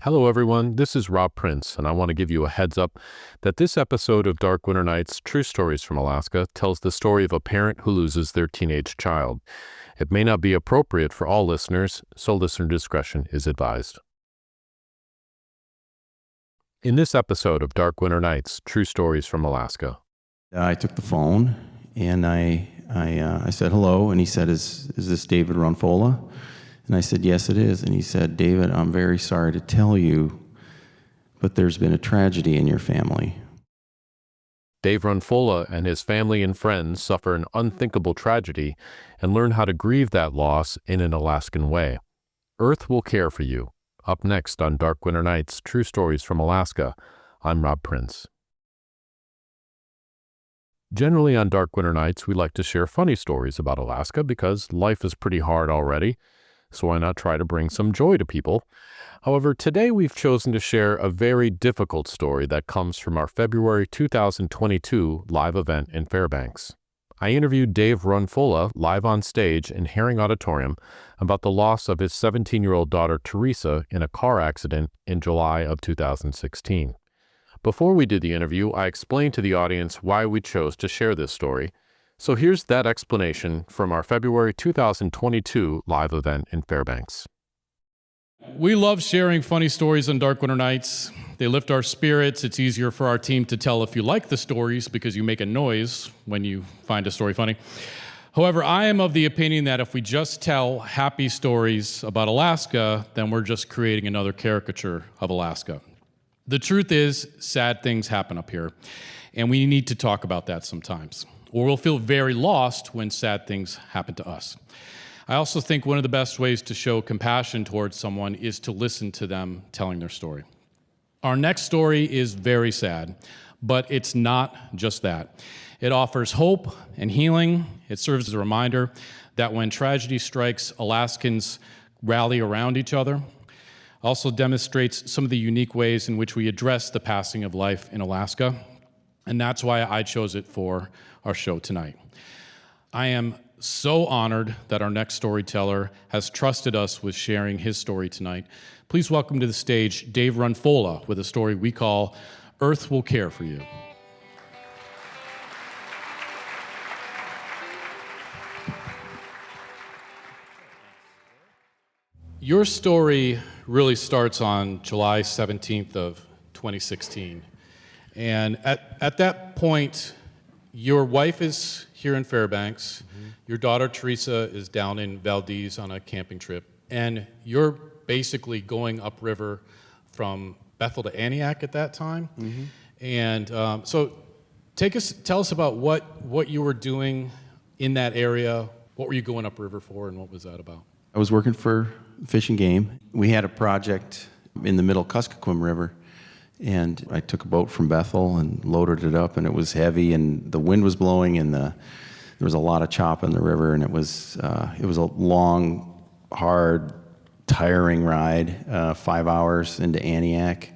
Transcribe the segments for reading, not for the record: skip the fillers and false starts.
Hello, everyone. This is Rob Prince, and I want to give you a heads up that this episode of Dark Winter Nights True Stories from Alaska tells the story of a parent who loses their teenage child. It may not be appropriate for all listeners, so listener discretion is advised. In this episode of Dark Winter Nights True Stories from Alaska, I took the phone and I said hello, and he said, "Is this David Runfola?" And I said, "Yes, it is." And he said, "David, I'm very sorry to tell you, but there's been a tragedy in your family." Dave Runfola and his family and friends suffer an unthinkable tragedy and learn how to grieve that loss in an Alaskan way. Earth will care for you. Up next on Dark Winter Nights True Stories from Alaska, I'm Rob Prince. Generally on Dark Winter Nights, we like to share funny stories about Alaska because life is pretty hard already, so why not try to bring some joy to people? However, today we've chosen to share a very difficult story that comes from our February 2022 live event in Fairbanks. I interviewed Dave Runfola live on stage in Herring Auditorium about the loss of his 17-year-old daughter Teresa in a car accident in July of 2016. Before we did the interview, I explained to the audience why we chose to share this story. So here's that explanation from our February 2022 live event in Fairbanks. We love sharing funny stories on Dark Winter Nights. They lift our spirits. It's easier for our team to tell if you like the stories because you make a noise when you find a story funny. However, I am of the opinion that if we just tell happy stories about Alaska, then we're just creating another caricature of Alaska. The truth is, sad things happen up here, and we need to talk about that sometimes, or we'll feel very lost when sad things happen to us. I also think one of the best ways to show compassion towards someone is to listen to them telling their story. Our next story is very sad, but it's not just that. It offers hope and healing. It serves as a reminder that when tragedy strikes, Alaskans rally around each other. Also demonstrates some of the unique ways in which we address the passing of life in Alaska, and that's why I chose it for our show tonight. I am so honored that our next storyteller has trusted us with sharing his story tonight. Please welcome to the stage Dave Runfola with a story we call Earth Will Care for You. Your story really starts on July 17th of 2016. And at that point, your wife is here in Fairbanks. Mm-hmm. Your daughter, Teresa, is down in Valdez on a camping trip. And you're basically going upriver from Bethel to Antioch at that time. Mm-hmm. And so tell us about what you were doing in that area. What were you going upriver for, and what was that about? I was working for Fish and Game. We had a project in the middle Kuskokwim River, and I took a boat from Bethel and loaded it up, and it was heavy, and the wind was blowing, and there was a lot of chop in the river, and it was a long, hard, tiring ride, 5 hours into Antioch.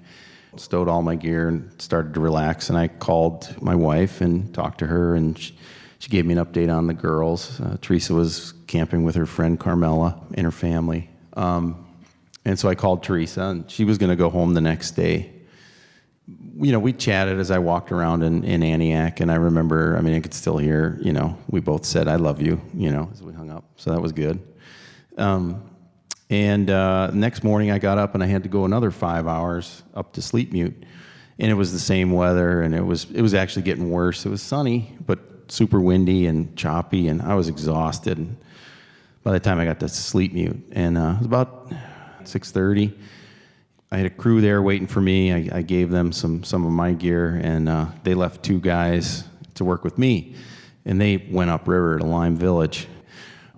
Stowed all my gear and started to relax, and I called my wife and talked to her, and she gave me an update on the girls. Teresa was camping with her friend Carmela and her family. And so I called Teresa, and she was going to go home the next day. You know, we chatted as I walked around in Antioch, and I remember, I could still hear, we both said, "I love you," as we hung up. So that was good. Next morning I got up and I had to go another 5 hours up to Sleep Mute. And it was the same weather, and it was actually getting worse. It was sunny, but super windy and choppy, and I was exhausted. And by the time I got to Sleep Mute, and it was about 6:30, I had a crew there waiting for me. I gave them some of my gear, and they left 2 guys to work with me, and they went upriver to Lime Village.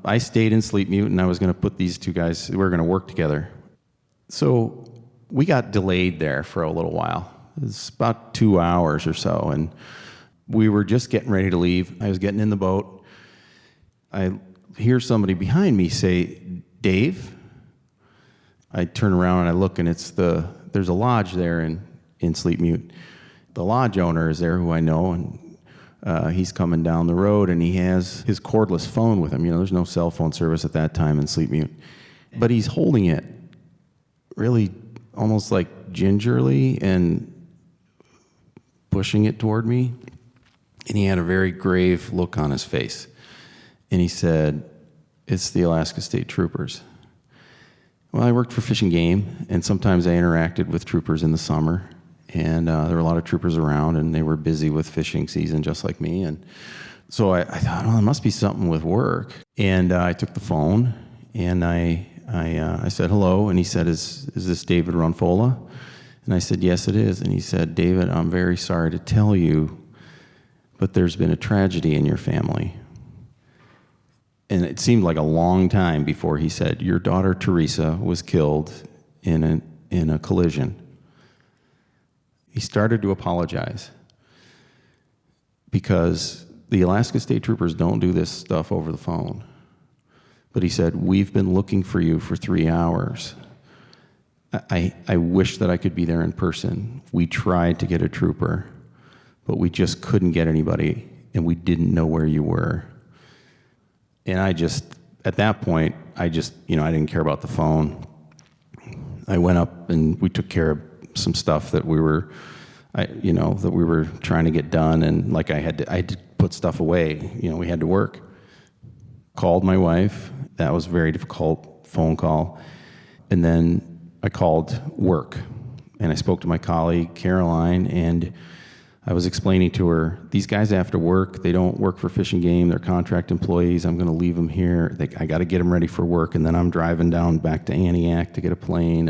I stayed in Sleep Mute, and I was going to put these 2 guys, we were going to work together. So we got delayed there for a little while. It was about 2 hours or so, and we were just getting ready to leave. I was getting in the boat. I hear somebody behind me say, "Dave?" I turn around and I look, and there's a lodge there in Sleep Mute. The lodge owner is there, who I know, and he's coming down the road, and he has his cordless phone with him. There's no cell phone service at that time in Sleep Mute. But he's holding it really almost like gingerly and pushing it toward me. And he had a very grave look on his face. And he said, "It's the Alaska State Troopers." Well, I worked for Fish and Game, and sometimes I interacted with troopers in the summer. And there were a lot of troopers around, and they were busy with fishing season just like me. And so I thought, oh, it must be something with work. And I took the phone, and I said hello, and he said, is this David Runfola? And I said, yes, it is. And he said, David, I'm very sorry to tell you, but there's been a tragedy in your family. And it seemed like a long time before he said, your daughter Teresa was killed in a collision. He started to apologize because the Alaska State Troopers don't do this stuff over the phone. But he said, we've been looking for you for 3 hours. I wish that I could be there in person. We tried to get a trooper, but we just couldn't get anybody, and we didn't know where you were. And at that point, I didn't care about the phone. I went up and we took care of some stuff that we were trying to get done, and like I had to put stuff away. We had to work. Called my wife. That was a very difficult phone call. And then I called work, and I spoke to my colleague, Caroline, and I was explaining to her, these guys have to work. They don't work for Fish and Game. They're contract employees. I'm going to leave them here. I got to get them ready for work, and then I'm driving down back to Antioch to get a plane.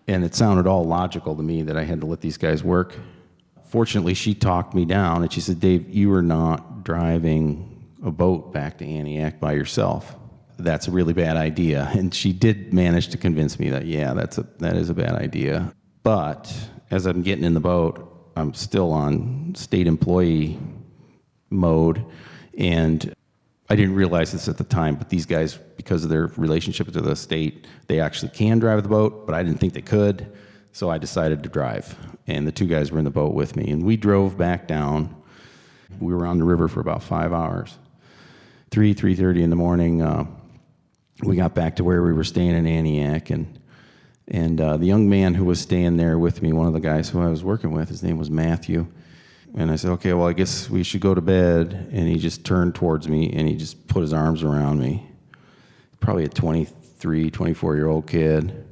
And it sounded all logical to me that I had to let these guys work. Fortunately, she talked me down, and she said, Dave, you are not driving a boat back to Antioch by yourself. That's a really bad idea. And she did manage to convince me that, yeah, that is a bad idea. But as I'm getting in the boat, I'm still on state employee mode, and I didn't realize this at the time, but these guys, because of their relationship to the state, they actually can drive the boat, but I didn't think they could, so I decided to drive. And the two guys were in the boat with me, and we drove back down. We were on the river for about 5 hours. 3:30 in the morning, we got back to where we were staying in Antioch, and the young man who was staying there with me, one of the guys who I was working with, his name was Matthew. And I said, okay, well, I guess we should go to bed. And he just turned towards me, and he just put his arms around me. Probably a 23, 24-year-old kid.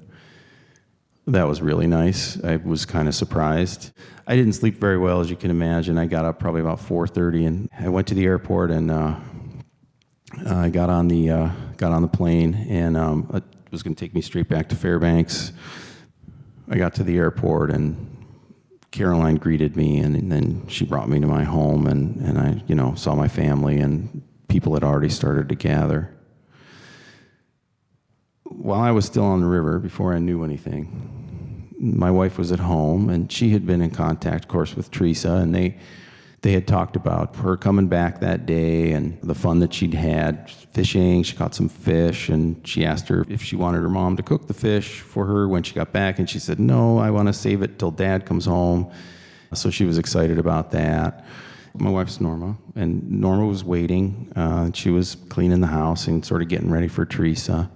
That was really nice. I was kind of surprised. I didn't sleep very well, as you can imagine. I got up probably about 4:30, and I went to the airport, and I got on the plane, and it was going to take me straight back to Fairbanks. I got to the airport, and Caroline greeted me, and then she brought me to my home, and I saw my family, and people had already started to gather. While I was still on the river, before I knew anything, my wife was at home, and she had been in contact, of course, with Teresa, and they had talked about her coming back that day and the fun that she'd had fishing. She caught some fish, and she asked her if she wanted her mom to cook the fish for her when she got back, and she said, no, I want to save it till Dad comes home. So she was excited about that. My wife's Norma, and Norma was waiting. She was cleaning the house and sort of getting ready for Teresa.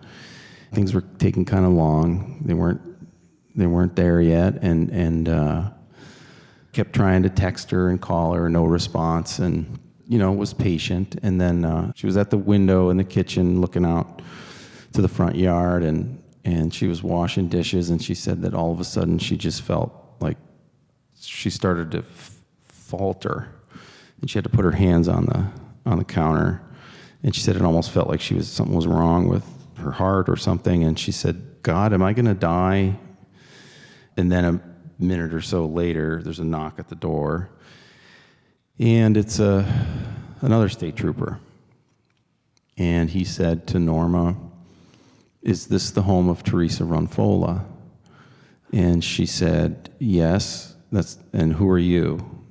Things were taking kind of long. They weren't there yet, and kept trying to text her and call her, no response, and was patient. And then she was at the window in the kitchen looking out to the front yard, and she was washing dishes, and she said that all of a sudden she just felt like she started to falter, and she had to put her hands on the counter, and she said it almost felt like something was wrong with her heart or something, and she said, God, am I going to die? And then a minute or so later, there's a knock at the door, and it's another state trooper. And he said to Norma, is this the home of Teresa Runfola? And she said, yes. And who are you?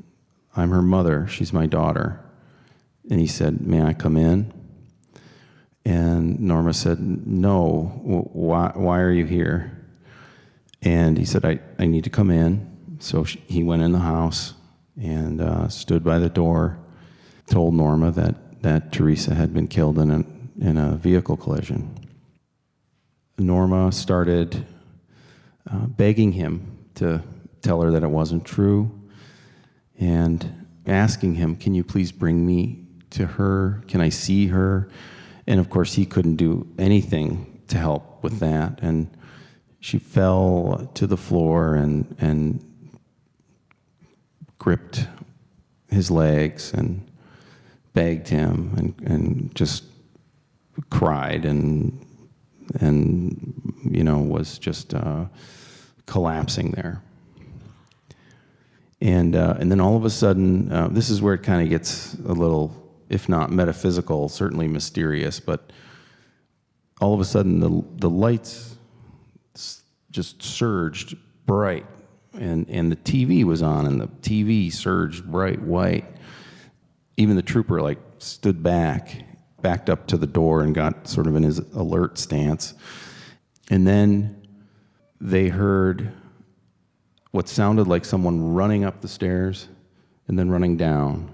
I'm her mother. She's my daughter. And he said, may I come in? And Norma said, no. Why are you here? And he said, I need to come in. So he went in the house and stood by the door, told Norma that Teresa had been killed in a vehicle collision. Norma started begging him to tell her that it wasn't true, and asking him, can you please bring me to her? Can I see her? And of course, he couldn't do anything to help with that. And she fell to the floor and gripped his legs and begged him and just cried and was just collapsing there. And then all of a sudden, this is where it kind of gets a little, if not metaphysical, certainly mysterious, but all of a sudden the lights just surged bright, and the TV was on, and the TV surged bright white. Even the trooper stood backed up to the door and got sort of in his alert stance. And then they heard what sounded like someone running up the stairs and then running down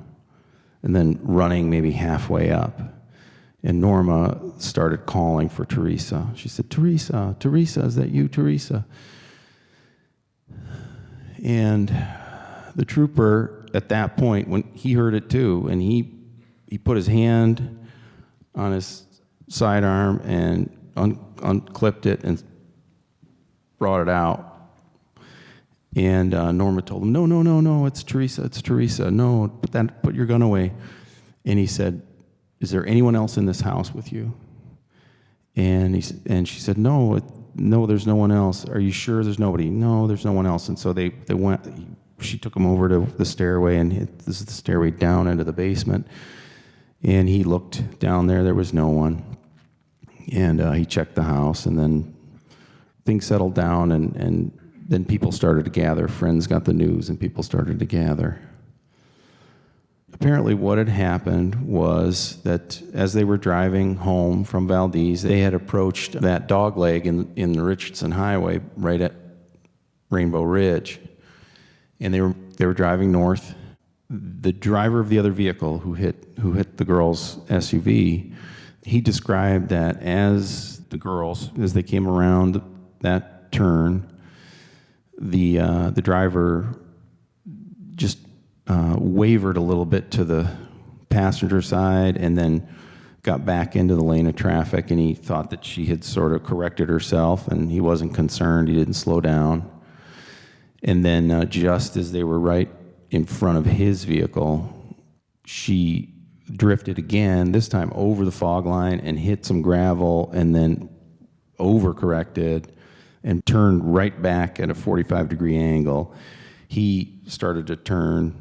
and then running maybe halfway up. And Norma started calling for Teresa. She said, Teresa, is that you, Teresa? And the trooper at that point, when he heard it too, and he put his hand on his sidearm and unclipped it and brought it out. And Norma told him, no, it's Teresa. No, put your gun away. And he said, is there anyone else in this house with you? And she said, no, there's no one else. Are you sure there's nobody? No, there's no one else. And so they went. She took him over to the stairway, and this is the stairway down into the basement. And he looked down there. There was no one. And he checked the house, and then things settled down, and then people started to gather. Friends got the news, and people started to gather. Apparently what had happened was that as they were driving home from Valdez, they had approached that dogleg in the Richardson Highway right at Rainbow Ridge. And they were driving north. The driver of the other vehicle who hit the girls' SUV, he described that as they came around that turn, the driver just wavered a little bit to the passenger side and then got back into the lane of traffic, and he thought that she had sort of corrected herself, and he wasn't concerned. He didn't slow down. And then just as they were right in front of his vehicle, she drifted again, this time over the fog line, and hit some gravel, and then overcorrected and turned right back at a 45-degree angle. He started to turn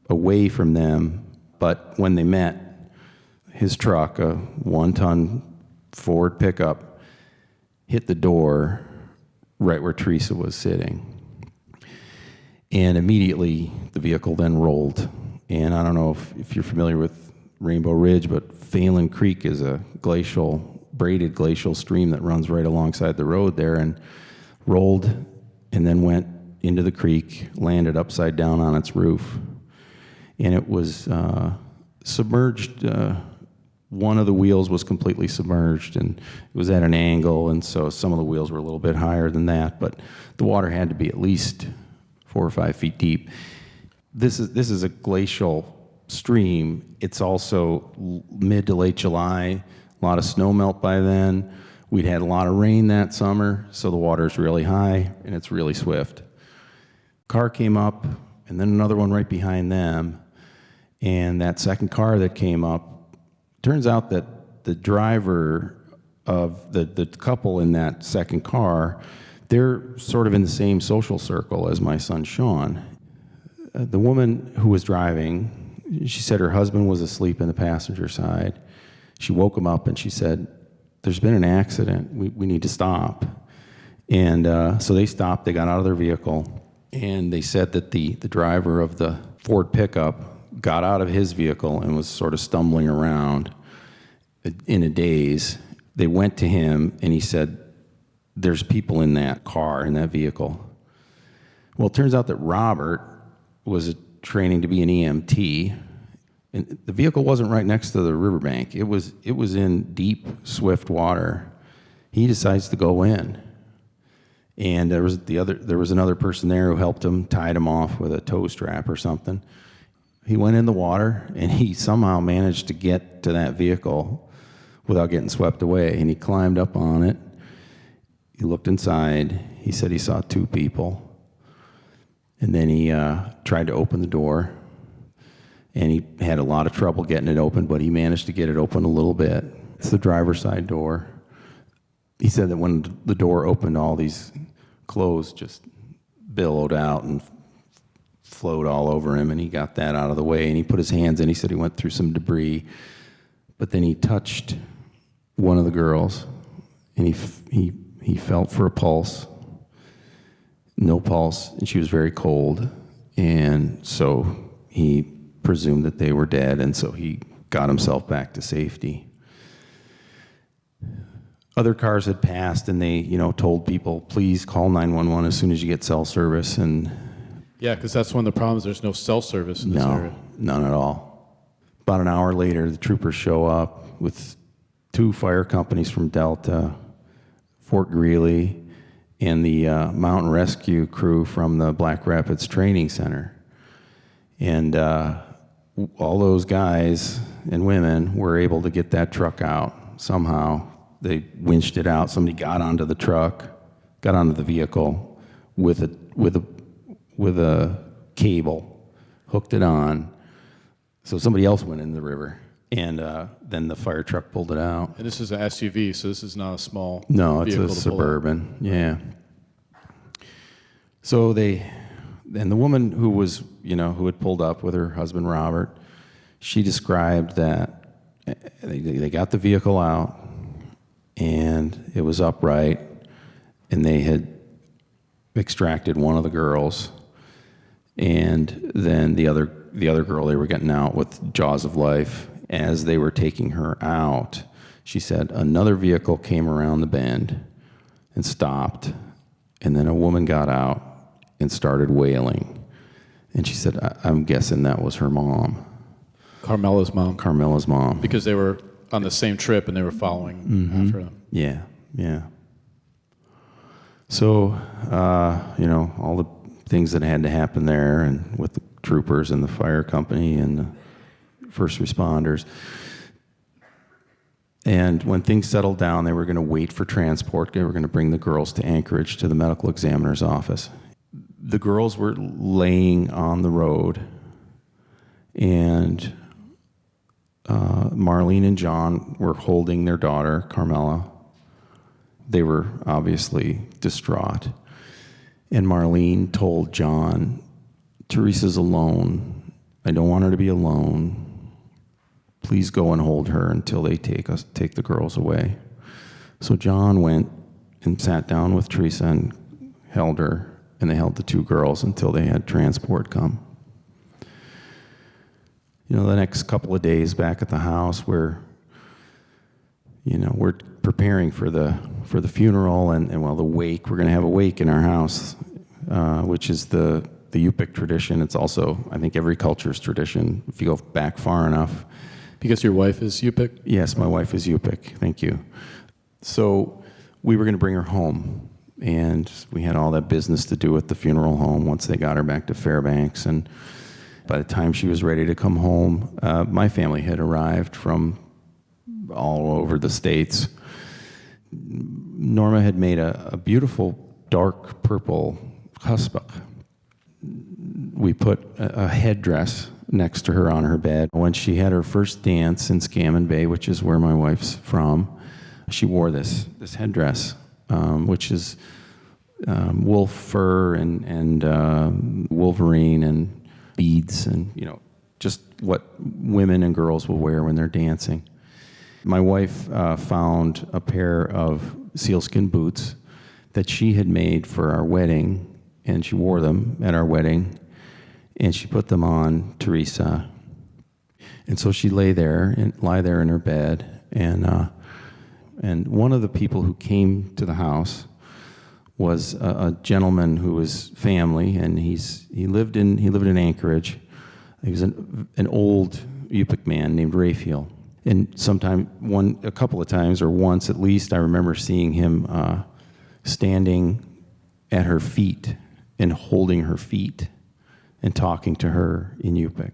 away from them, but when they met, his truck, a 1-ton Ford pickup, hit the door right where Teresa was sitting. And immediately the vehicle then rolled. And I don't know if you're familiar with Rainbow Ridge, but Phelan Creek is a braided glacial stream that runs right alongside the road there, and rolled and then went into the creek, landed upside down on its roof. And it was submerged. One of the wheels was completely submerged, and it was at an angle, and so some of the wheels were a little bit higher than that, but the water had to be at least 4 or 5 feet deep. This is a glacial stream. It's also mid to late July, a lot of snow melt by then. We'd had a lot of rain that summer, so the water's really high and it's really swift. Car came up, and then another one right behind them, and that second car that came up, turns out that the driver of the couple in that second car, they're sort of in the same social circle as my son Sean. The woman who was driving, she said her husband was asleep in the passenger side. She woke him up and she said, there's been an accident, we need to stop. And so they stopped, they got out of their vehicle, and they said that the driver of the Ford pickup got out of his vehicle and was sort of stumbling around in a daze. They went to him, and he said, there's people in that car, in that vehicle. Well, it turns out that Robert was training to be an EMT, and the vehicle wasn't right next to the riverbank. It was in deep, swift water. He decides to go in, And there was another person there who helped him, tied him off with a tow strap or something. He went in the water, and he somehow managed to get to that vehicle without getting swept away. And he climbed up on it. He looked inside. He said he saw 2 people. And then he tried to open the door. And he had a lot of trouble getting it open, but he managed to get it open a little bit. It's the driver's side door. He said that when the door opened, all these clothes just billowed out and flowed all over him, and he got that out of the way, and he put his hands in. He said he went through some debris, but then he touched one of the girls, and he felt for a pulse. No pulse, and she was very cold, and so he presumed that they were dead, and so he got himself back to safety. Other cars had passed, and they, told people, please call 911 as soon as you get cell service. And Yeah, because that's one of the problems. There's no cell service in this area. None at all. About an hour later, the troopers show up with 2 fire companies from Delta, Fort Greely, and the mountain rescue crew from the Black Rapids Training Center. And all those guys and women were able to get that truck out somehow. They winched it out. Somebody got onto the truck, got onto the vehicle with a cable, hooked it on. So somebody else went in the river, and then the fire truck pulled it out. And this is an SUV, so this is not a small No, it's vehicle a to pull out. Suburban. Yeah. So the woman who was, who had pulled up with her husband Robert, she described that they got the vehicle out, and it was upright, and they had extracted one of the girls, and then the other girl they were getting out with jaws of life. As they were taking her out, she said another vehicle came around the bend and stopped, and then a woman got out and started wailing, and she said, I'm guessing that was her mom. Carmela's mom. Because they were on the same trip and they were following after them. Yeah. So, all the things that had to happen there, and with the troopers and the fire company and the first responders. And when things settled down, they were going to wait for transport. They were going to bring the girls to Anchorage to the medical examiner's office. The girls were laying on the road, and Marlene and John were holding their daughter, Carmela. They were obviously distraught. And Marlene told John, Teresa's alone. I don't want her to be alone. Please go and hold her until they take the girls away. So John went and sat down with Teresa and held her, and they held the 2 girls until they had transport come. The next couple of days back at the house, we're preparing for the funeral and the wake. We're going to have a wake in our house, which is the Yupik tradition. It's also, I think, every culture's tradition, if you go back far enough. Because your wife is Yupik? Yes, my wife is Yupik. Thank you. So we were going to bring her home, and we had all that business to do at the funeral home once they got her back to Fairbanks. And by the time she was ready to come home, my family had arrived from all over the States. Norma had made a beautiful dark purple huspuk. We put a headdress next to her on her bed. When she had her first dance in Scammon Bay, which is where my wife's from, she wore this headdress, which is wolf fur and Wolverine and beads and, just what women and girls will wear when they're dancing. My wife found a pair of sealskin boots that she had made for our wedding, and she wore them at our wedding, and she put them on Teresa. And so she'd lie there in her bed, and one of the people who came to the house was a gentleman who was family, and he lived in Anchorage. He was an old Yupik man named Raphael. And a couple of times, or once at least, I remember seeing him standing at her feet and holding her feet and talking to her in Yupik.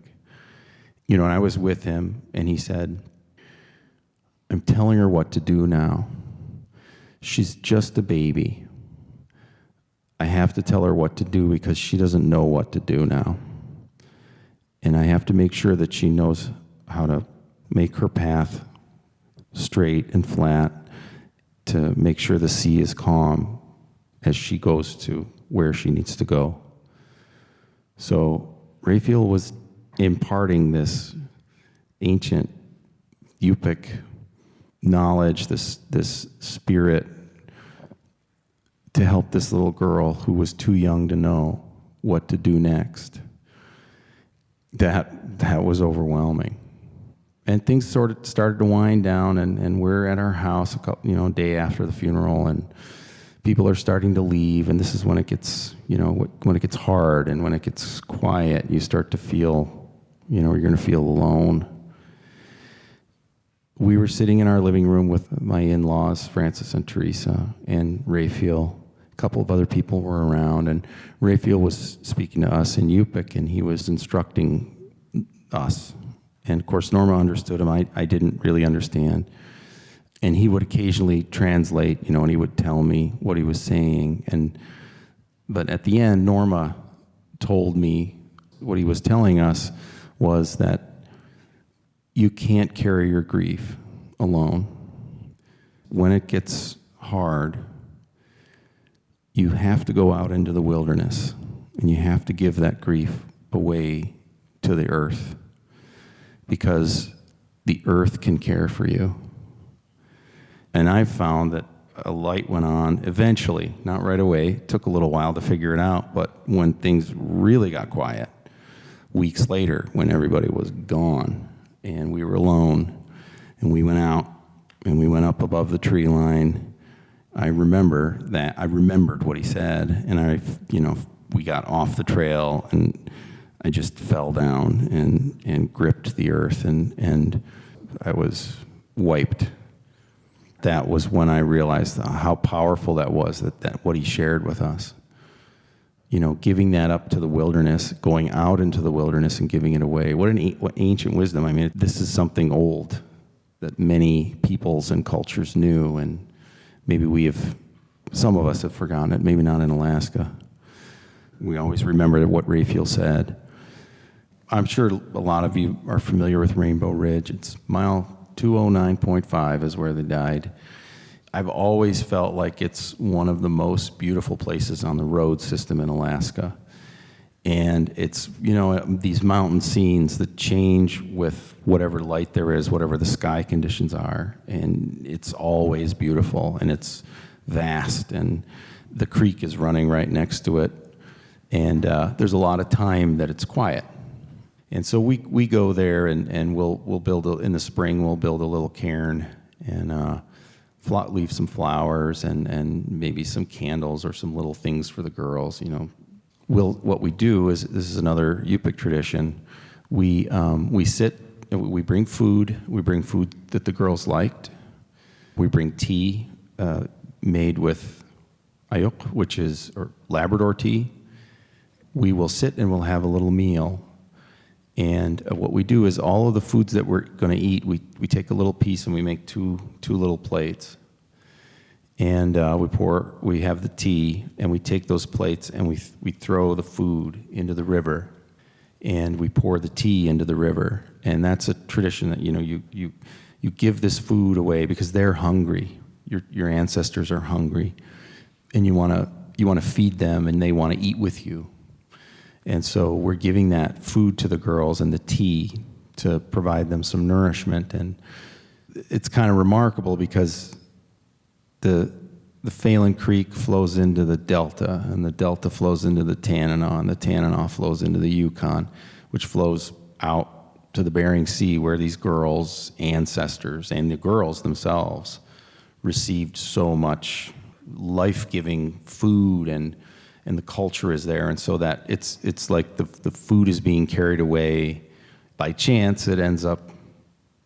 And I was with him, and he said, I'm telling her what to do now. She's just a baby. I have to tell her what to do because she doesn't know what to do now. And I have to make sure that she knows how to make her path straight and flat, to make sure the sea is calm as she goes to where she needs to go. So Raphael was imparting this ancient Yupik knowledge, this spirit, to help this little girl who was too young to know what to do next. That was overwhelming. And things sort of started to wind down, and we're at our house a day after the funeral, and people are starting to leave, and this is when it gets, when it gets hard and when it gets quiet, you start to feel, you're going to feel alone. We were sitting in our living room with my in-laws, Francis and Teresa, and Raphael. A couple of other people were around, and Raphael was speaking to us in Yupik, and he was instructing us. And of course, Norma understood him. I didn't really understand. And he would occasionally translate, and he would tell me what he was saying. But at the end, Norma told me what he was telling us was that you can't carry your grief alone. When it gets hard, you have to go out into the wilderness, and you have to give that grief away to the earth, because the earth can care for you. And I've found that a light went on eventually, not right away. It took a little while to figure it out, but when things really got quiet, weeks later, when everybody was gone and we were alone, and we went out and we went up above the tree line, I remembered what he said, and we got off the trail, and I just fell down and gripped the earth, and I was wiped. That was when I realized how powerful that was, that what he shared with us. Giving that up to the wilderness, going out into the wilderness and giving it away. What ancient wisdom. I mean, this is something old that many peoples and cultures knew, and maybe some of us have forgotten it, maybe not in Alaska. We always remember what Raphael said. I'm sure a lot of you are familiar with Rainbow Ridge. It's mile 209.5 is where they died. I've always felt like it's one of the most beautiful places on the road system in Alaska. And it's, these mountain scenes that change with whatever light there is, whatever the sky conditions are. And it's always beautiful, and it's vast, and the creek is running right next to it. And there's a lot of time that it's quiet. And so we go there, and we'll build, in the spring, we'll build a little cairn and leave some flowers and maybe some candles or some little things for the girls. What we do is, this is another Yupik tradition. We sit, we bring food. We bring food that the girls liked. We bring tea made with ayuk, which is or Labrador tea. We will sit and we'll have a little meal. And what we do is, all of the foods that we're going to eat, we take a little piece and we make two little plates. And we have the tea, and we take those plates and we throw the food into the river, and we pour the tea into the river. And that's a tradition that, you give this food away because they're hungry. Your ancestors are hungry, and you want to feed them, and they want to eat with you. And so we're giving that food to the girls and the tea to provide them some nourishment. And it's kind of remarkable because the Phelan Creek flows into the Delta, and the Delta flows into the Tanana, and the Tanana flows into the Yukon, which flows out to the Bering Sea, where these girls' ancestors and the girls themselves received so much life-giving food, and the culture is there. And so that it's like the food is being carried away. By chance, it ends up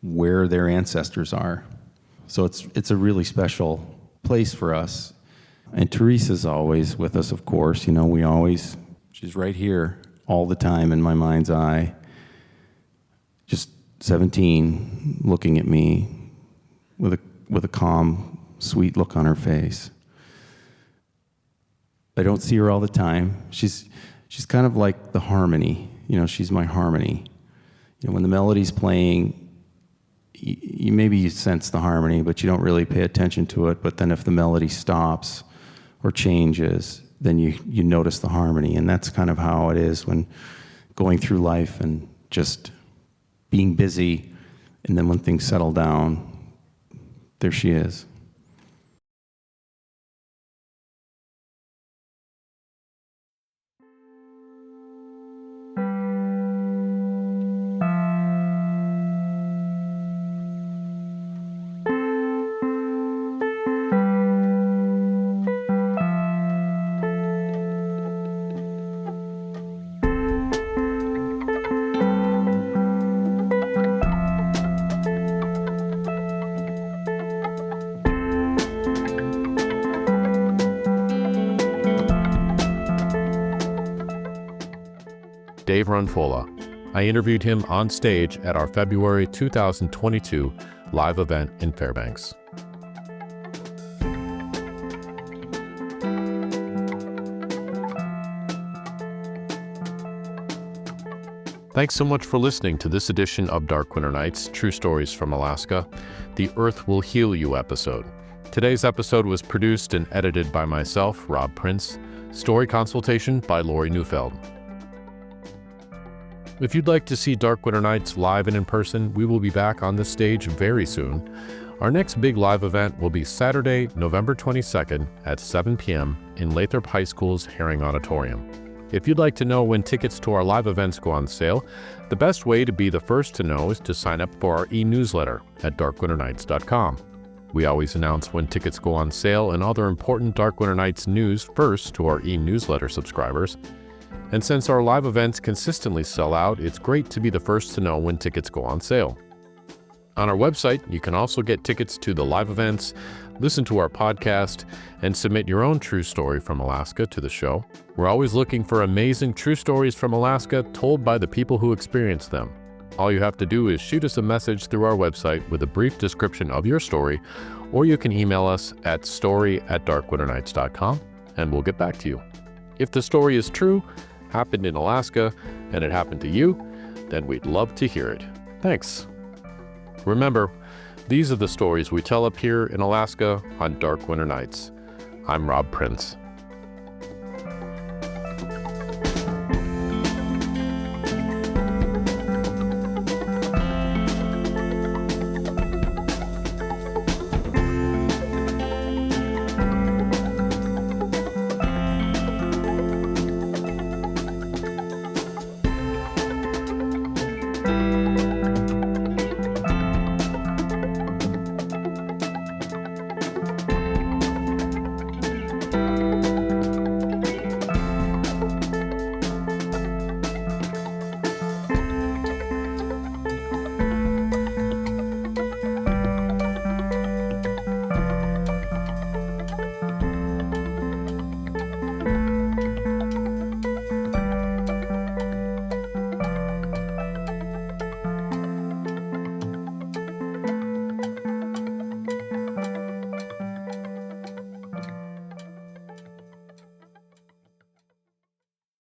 where their ancestors are. So it's a really special place for us. And Teresa's always with us, of course. She's right here all the time in my mind's eye. Just 17, looking at me with a calm, sweet look on her face. I don't see her all the time. She's kind of like the harmony. She's my harmony. When the melody's playing, maybe you sense the harmony, but you don't really pay attention to it. But then if the melody stops or changes, then you notice the harmony. And that's kind of how it is when going through life and just being busy. And then when things settle down, there she is. Dave Runfola. I interviewed him on stage at our February 2022 live event in Fairbanks. Thanks so much for listening to this edition of Dark Winter Nights, True Stories from Alaska, the Earth Will Heal You episode. Today's episode was produced and edited by myself, Rob Prince. Story consultation by Lori Neufeld. If you'd like to see Dark Winter Nights live and in person, we will be back on this stage very soon. Our next big live event will be Saturday, November 22nd at 7 p.m. in Lathrop High School's Herring Auditorium. If you'd like to know when tickets to our live events go on sale, the best way to be the first to know is to sign up for our e-newsletter at darkwinternights.com. We always announce when tickets go on sale and other important Dark Winter Nights news first to our e-newsletter subscribers. And since our live events consistently sell out, it's great to be the first to know when tickets go on sale. On our website, you can also get tickets to the live events, listen to our podcast, and submit your own true story from Alaska to the show. We're always looking for amazing true stories from Alaska told by the people who experienced them. All you have to do is shoot us a message through our website with a brief description of your story, or you can email us at story@darkwinternights.com, and we'll get back to you. If the story is true, happened in Alaska, and it happened to you, then we'd love to hear it. Thanks. Remember, these are the stories we tell up here in Alaska on Dark Winter Nights. I'm Rob Prince.